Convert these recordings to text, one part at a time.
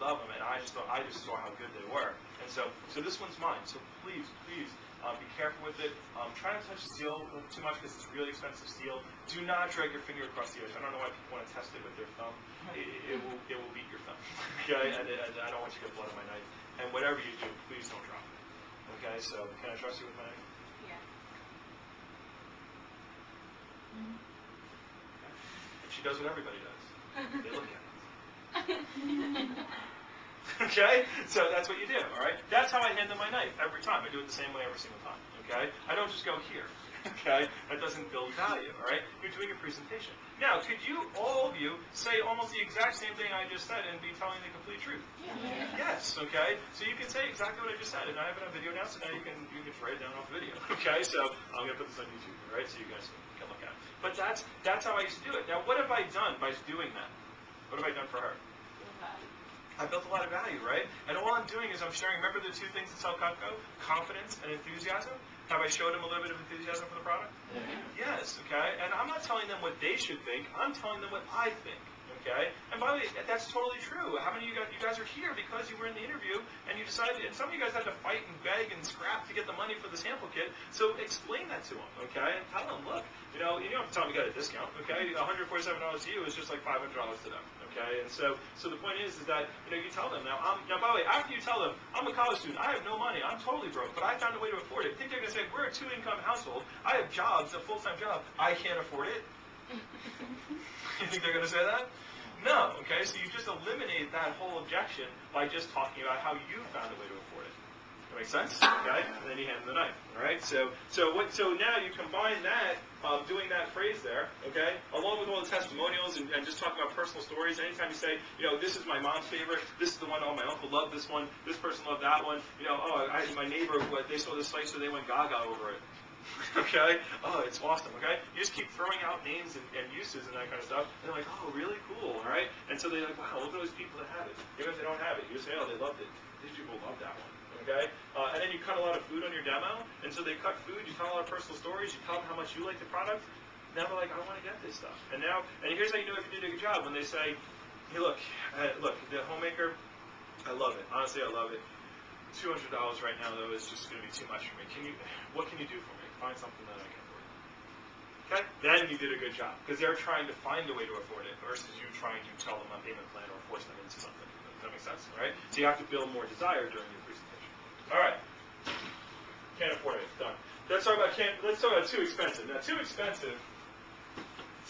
of them, and I just saw how good they were. And so this one's mine. So please, be careful with it. Try not to touch steel too much because it's really expensive steel. Do not drag your finger across the edge. I don't know why people want to test it with their thumb. It will beat your thumb. Okay, and I don't want you to get blood on my knife. And whatever you do, please don't drop it. Okay, so can I trust you with my knife? Yeah. And she does what everybody does. They look at it. Okay? So that's what you do, all right? That's how I handle my knife every time. I do it the same way every single time, okay? I don't just go here, okay? That doesn't build value, all right? You're doing a presentation. Now, could you, all of you, say almost the exact same thing I just said and be telling the complete truth? Yeah. Yes, okay? So you can say exactly what I just said, and I have it on video now, so now you can write it down off video, okay? So I'm going to put this on YouTube, all right, so you guys can look at it. But that's how I used to do it. Now, what have I done by doing that? What have I done for her? I built a lot of value, right? And all I'm doing is I'm sharing, remember the two things that sell Cutco? Confidence and enthusiasm? Have I showed them a little bit of enthusiasm for the product? Yeah. Yes, okay? And I'm not telling them what they should think, I'm telling them what I think, okay? And by the way, that's totally true. How many of you guys are here because you were in the interview and you decided, and some of you guys had to fight and beg and scrap to get the money for the sample kit, so explain that to them, okay? And tell them, look, you don't have to tell them you got a discount, okay? $147 to you is just like $500 to them, okay? And so the point is that, you tell them, now by the way, after you tell them, I'm a college student, I have no money, I'm totally broke, but I found a way to afford it. You think they're going to say, we're a two-income household, I have jobs, a full-time job, I can't afford it? You think they're going to say that? No, okay? So you just eliminate that whole objection by just talking about how you found a way to afford it. That makes sense? Okay? And then you hand them the knife. All right? So now you combine that, doing that phrase there, okay, along with all the testimonials and just talking about personal stories. Anytime you say, this is my mom's favorite, this is the one, my uncle loved this one, this person loved that one, my neighbor, they saw this slice, so they went gaga over it. Okay? Oh, it's awesome, okay? You just keep throwing out names and uses and that kind of stuff, and they're like, oh, really cool, all right? And so they're like, wow, look at those people that have it. Even if they don't have it, you say, oh, they loved it. These people love that one, okay? And then you cut a lot of food on your demo, and so they cut food, you tell a lot of personal stories, you tell them how much you like the product. Now they're like, I want to get this stuff. And here's how you know if you did a good job. When they say, hey, look, the homemaker, I love it. Honestly, I love it. $200 right now, though, is just going to be too much for me. What can you do for me? Find something that I can afford. Okay? Then you did a good job, because they're trying to find a way to afford it versus you trying to tell them a payment plan or force them into something. Does that make sense? All right? So you have to build more desire during your presentation. All right. Can't afford it. Done. Let's talk about too expensive. Now, too expensive.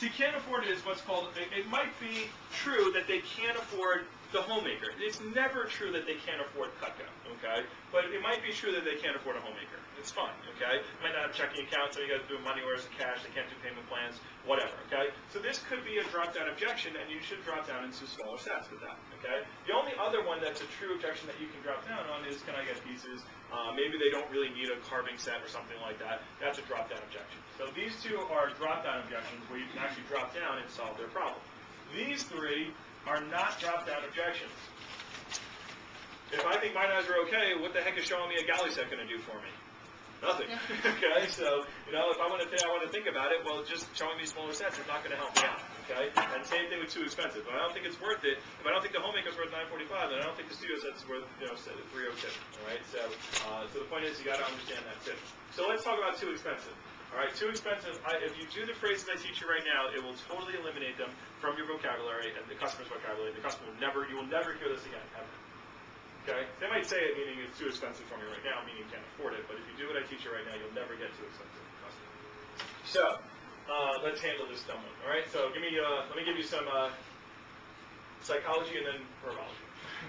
See, can't afford it is what's called, it might be true that they can't afford the homemaker. It's never true that they can't afford Cutco, okay? But it might be true that they can't afford a homemaker. It's fine, okay? Might not have checking accounts, so you got to do money orders and cash, they can't do payment plans, whatever, okay? So this could be a drop-down objection, and you should drop down into smaller sets with that, okay? The only other one that's a true objection that you can drop down on is, can I get pieces? Maybe they don't really need a carving set or something like that. That's a drop-down objection. So these two are drop-down objections where you can actually drop down and solve their problem. These three are not drop-down objections. If I think my knives are okay, what the heck is showing me a galley set going to do for me? Nothing. Okay, so if I want to think about it, well, just showing me smaller sets is not going to help me out. Okay, and same thing with too expensive. If I don't think it's worth it, if I don't think the homemaker's worth $945, then I don't think the studio set's worth $302. All right, so the point is you got to understand that too. So let's talk about too expensive. All right, too expensive. If you do the phrases I teach you right now, it will totally eliminate them from your vocabulary and the customer's vocabulary. The customer you will never hear this again ever. Okay? They might say it meaning it's too expensive for me right now, meaning you can't afford it, but if you do what I teach you right now, you'll never get too expensive for the customer. So, let's handle this dumb one. All right? So let me give you some psychology and then herbology.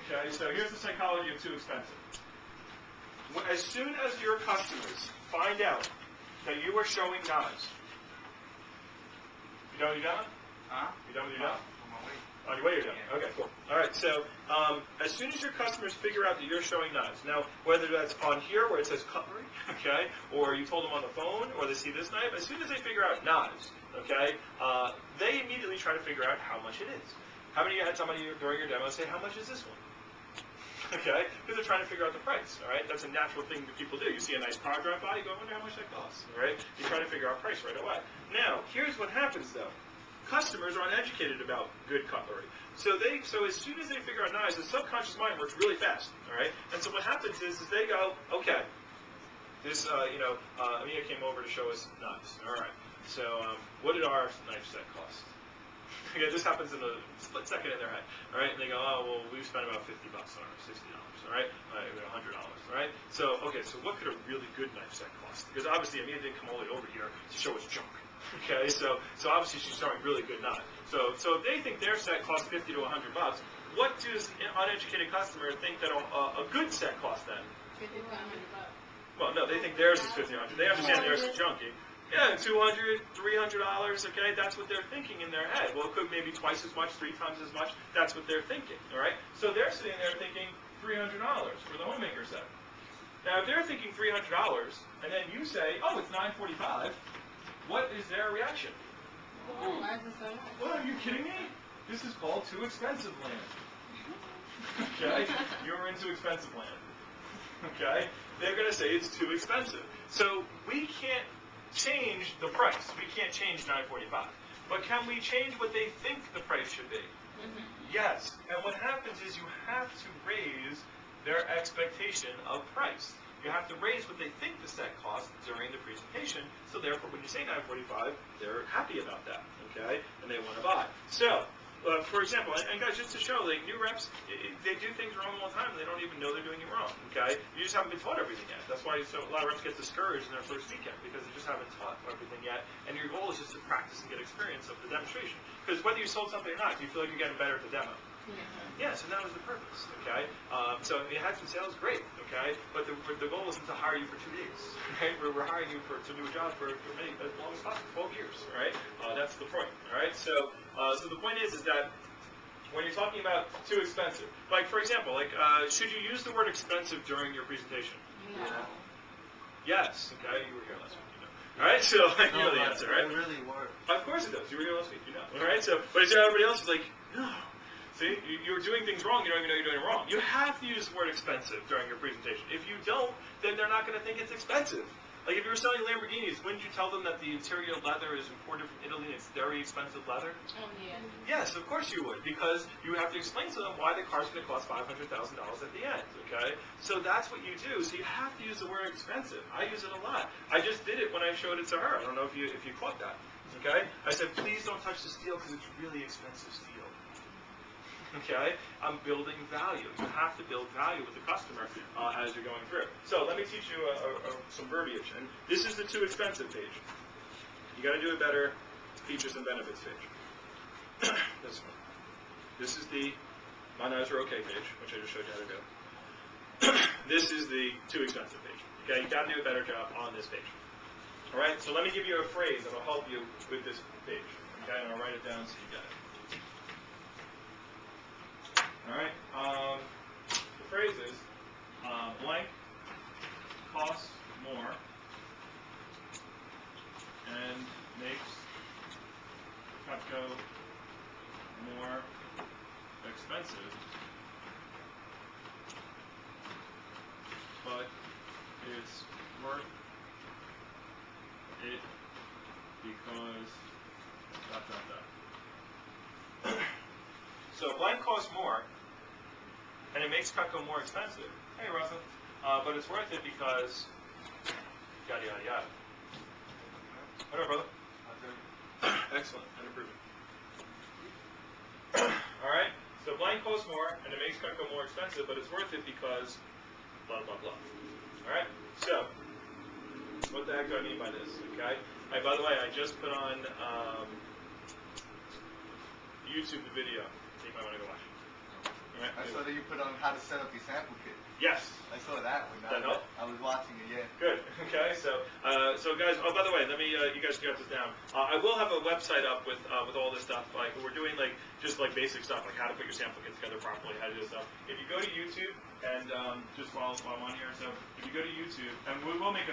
Okay? So here's the psychology of too expensive. As soon as your customers find out that you are showing knives, you done with your demo? You done with your demo? On your way, you're done. Okay, cool. All right, so as soon as your customers figure out that you're showing knives, now whether that's on here where it says cutlery, okay, or you told them on the phone, or they see this knife, as soon as they figure out knives, okay, they immediately try to figure out how much it is. How many of you had somebody during your demo say, how much is this one? Okay, because they're trying to figure out the price, all right? That's a natural thing that people do. You see a nice car drive by, you go, I wonder how much that costs, all right? You try to figure out price right away. Now, here's what happens, though. customers are uneducated about good cutlery. So as soon as they figure out knives, the subconscious mind works really fast, all right? And so what happens is they go, okay, this, Mia came over to show us knives, all right. So what did our knife set cost? Okay, this happens in a split second in their head, all right? And they go, oh, well, we've spent about $50 on ours, $60, all right? $100, all right? So, okay, so what could a really good knife set cost? Because obviously Amia didn't come all the way over here to show us junk, okay? So obviously she's showing really good knife. So if they think their set costs $50 to $100, what does an uneducated customer think that a good set costs then? $50 to $100. Well, no, they think theirs is $50 to $100. They understand theirs is junky. Yeah, $200, $300, okay, that's what they're thinking in their head. Well, it could maybe twice as much, 3 times as much, that's what they're thinking, all right? So they're sitting there thinking $300 for the homemaker set. Now, if they're thinking $300, and then you say, oh, it's $945, what is their reaction? Oh, why is it so much? What, are you kidding me? This is called too expensive land. Okay? You're into expensive land. Okay? They're going to say it's too expensive. So we can't change the price. We can't change $9.45. But can we change what they think the price should be? Mm-hmm. Yes. And what happens is you have to raise their expectation of price. You have to raise what they think the set costs during the presentation. So therefore, when you say $9.45, they're happy about that, okay? And they want to buy. So, for example, and guys, just to show, like new reps, they do things wrong all the time, and they don't even know they're doing it wrong. Okay, you just haven't been taught everything yet. That's why a lot of reps get discouraged in their first weekend because they just haven't taught everything yet. And your goal is just to practice and get experience of the demonstration. Because whether you sold something or not, you feel like you're getting better at the demo. Yes, and that was the purpose. Okay, so if you had some sales, great. Okay, but the goal isn't to hire you for 2 days. Right, we're hiring you to do a job for many, as long as possible, 12 years. Right, that's the point. All right, so the point is that when you're talking about too expensive, like for example, should you use the word expensive during your presentation? No. Yes. Okay, you were here last week, you know. All right, so you know the answer, right? It really works. Of course it does. You were here last week, you know. All right, so but everybody else is like, no. See, you're doing things wrong. You don't even know you're doing it wrong. You have to use the word expensive during your presentation. If you don't, then they're not going to think it's expensive. Like if you were selling Lamborghinis, wouldn't you tell them that the interior leather is imported from Italy and it's very expensive leather? Oh, yeah. Yes, of course you would, because you have to explain to them why the car's going to cost $500,000 at the end, okay? So that's what you do. So you have to use the word expensive. I use it a lot. I just did it when I showed it to her. I don't know if you caught that, okay? I said, please don't touch the steel because it's really expensive steel. Okay, I'm building value. You have to build value with the customer as you're going through. So let me teach you some verbiage. And this is the too expensive page. You got to do a better features and benefits page. This one. This is the my knives are okay page, which I just showed you how to do. This is the too expensive page. Okay, you got to do a better job on this page. All right. So let me give you a phrase that will help you with this page. Okay, and I'll write it down so you get it. Alright, the phrase is, blank costs more and makes Cutco more expensive, but it's worth it because ... So blank costs more, and it makes Cutco more expensive. Hey, Russell. But it's worth it because yada, yada, yada. What up, brother? Excellent. And improving. All right. So blank costs more, and it makes Cutco more expensive, but it's worth it because blah, blah, blah. All right. So what the heck do I mean by this? Okay. Hey, by the way, I just put on YouTube the video. So you might want to go watch it. Right. I saw that you put on how to set up your sample kit. Yes. I saw that one. That help? I was watching it, yeah. Good. Okay. So guys. Oh, by the way, let me. You guys got this down. I will have a website up with all this stuff. Like we're doing just basic stuff, like how to put your sample kit together properly, how to do this stuff. If you go to YouTube and just while I'm on here, so if you go to YouTube, and we will make a